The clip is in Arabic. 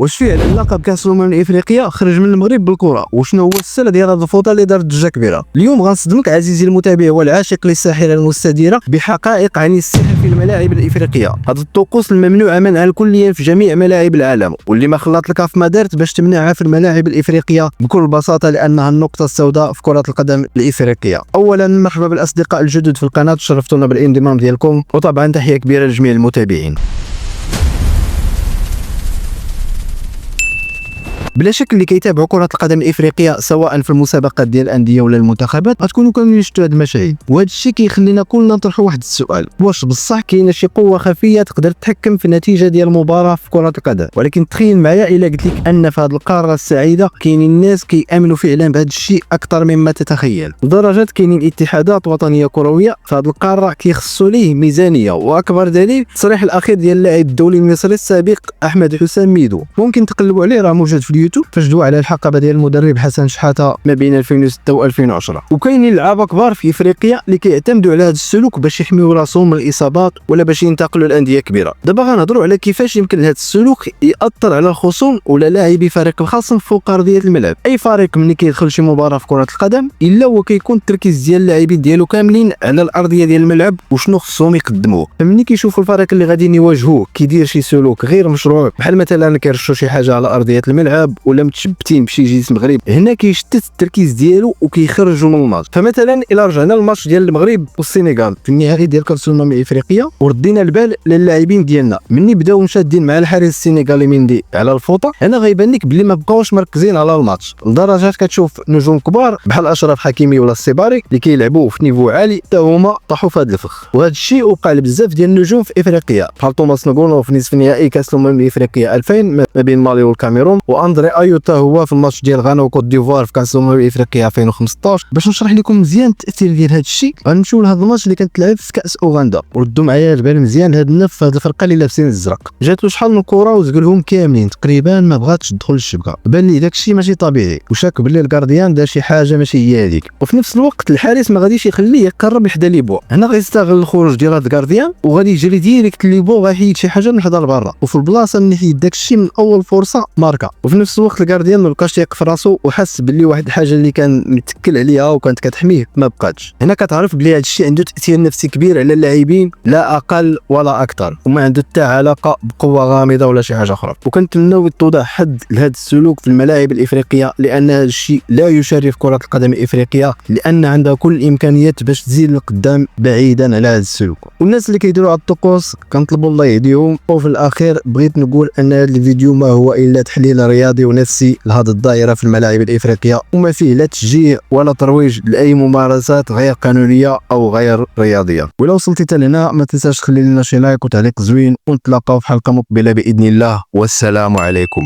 واش فعلا لقب كاس الامم الافريقيه خرج من المغرب بالكره؟ وشنو هو السر ديال هذه الفوطه اللي دارت ضجه كبيره؟ اليوم غنصدمك عزيزي المتابع والعاشق للساحره المستديره بحقائق عن السحر في الملاعب الافريقيه، هذه الطقوس الممنوعه منعا كليا في جميع ملاعب العالم، واللي ما خلات الكاف ما دارت باش تمنعها في الملاعب الافريقيه بكل بساطه لانها النقطه السوداء في كره القدم الافريقيه. اولا مرحبا بالاصدقاء الجدد في القناه، شرفتونا بالانضمام ديالكم، وطبعا تحيه كبيره لجميع المتابعين. بلا شك اللي كيتابعوا كرة القدم الافريقيه سواء في المسابقات ديال الانديه ولا المنتخبات غتكونوا كاملين شفتوا هاد المشاهد، وهذا الشيء كيخلينا كلنا نطرحوا واحد السؤال: واش بصح كاينه شي قوه خفيه تقدر تتحكم في النتيجه ديال المباراه في كرة القدم؟ ولكن تخيل معايا الا قلت لك ان في هذه القاره السعيده كاينين الناس كيامنوا فعلا بهذا الشيء اكثر مما تتخيل، لدرجه كاينين اتحادات وطنيه كرويه في هذه القاره كيخصوا ليه ميزانيه، واكبر دليل التصريح الاخير ديال اللاعب الدولي المصري السابق احمد حسام ميدو، ممكن تقلبوا عليه راه موجود في اليوتيوب، فجدوا على الحقبه ديال المدرب حسن شحاته ما بين 2006 و 2010. وكاينين لعابه كبار في افريقيا اللي كيعتمدوا على هذا السلوك باش يحميوا راسهم من الاصابات ولا باش ينتقلوا لانديه كبيره. دابا غنهضروا على كيفاش يمكن هذا السلوك ياثر على الخصوم ولا لاعبي فريق الخصم فوق ارضيه الملعب. اي فريق ملي كيدخل شي مباراه في كره القدم الا هو كيكون التركيز ديال اللاعبين ديالو كاملين على الارضيه ديال الملعب وشنو خصهم يقدموه، فملي كيشوفوا الفريق اللي غاديين يواجهوه كيدير شي سلوك غير مشروع بحال مثلا كيرشوا شي حاجه على ارضيه الملعب ولا متشبتين بشي جسم غريب، هنا كيشتت التركيز ديالو وكيخرجوا من الماتش. فمثلا الى رجعنا للماتش ديال المغرب والسنغال في النهائي ديال كاس الامم الافريقيه وردينا البال للاعبين ديالنا مني بداو مشادين مع الحارس السنغالي مندي على الفوطه، هنا غيبان لك بلي ما بقاوش مركزين على الماتش، لدرجه كتشوف نجوم كبار بحال اشرف حكيمي ولا السيباري اللي كيلعبوا في نيفو عالي حتى هما طاحوا في هذا الفخ. وهذا الشيء وقع لبزاف ديال النجوم في افريقيا بحال توماس نغونو في نصف نهائي كاس الامم الافريقيه 2000 ما بين مالي والكاميرون، واندري ايوتا هو في الماتش ديال غانا وكوت ديفوار في كاس الامم الافريقيه 2015. باش نشرح لكم مزيان التاثير ديال هذا الشيء غنمشيو لهذا الماتش اللي كانت تلعب في كاس اوغندا، وردوا معايا البال مزيان هاد النف هاد الفرقه اللي لابسين الزرق، جاتو شحال من الكره وزقلهم كاملين تقريبا ما بغاتش تدخل الشبكه، بان لي داك الشيء ماشي طبيعي وشاك باللي الكارديان دار شي حاجه ماشي هي هذيك، وفي نفس الوقت الحارس ما غاديش يخليه يقرب لحدا ليبو، هنا غيستغل الخروج ديال هاد الكارديان وغادي يجري ديريكت ليبو غيحيد شي حاجه من حدا لبرا، وفي البلاصه ملي حيد داك الشيء من اول فرصه ماركا، وفي نفس الوقت الكارديان ما بقاش يقف في راسو وحس باللي واحد الحاجه اللي كان متكل عليها وكانت كتحميه ما بقاتش. هنا كتعرف بلي هذا الشيء عنده تاثير نفسي كبير على اللاعبين لا اقل ولا اكثر، وما عنده حتى علاقه بقوه غامضه ولا شي حاجه اخرى. وكنتمناو توضع حد لهذا السلوك في الملاعب الافريقيه، لان هذا الشيء لا يشرف كره القدم الافريقيه، لان عندها كل الامكانيات باش تزيد لقدام بعيدا على هذا السلوك. والناس اللي كيديروا هاد الطقوس كنطلبوا الله يهديهم. وفي الاخير بغيت نقول ان هذا الفيديو ما هو الا تحليل رياضي ونفسي لهذه الظاهره في الملاعب الافريقيه، وما فيه لا تشجيع ولا ترويج لاي ممارسات غير قانونيه او غير رياضيه. ولو وصلتي حتى لهنا ما تنساش تخلي لنا شي لايك وتعليق زوين، ونتلاقاو في حلقه مقبله باذن الله، والسلام عليكم.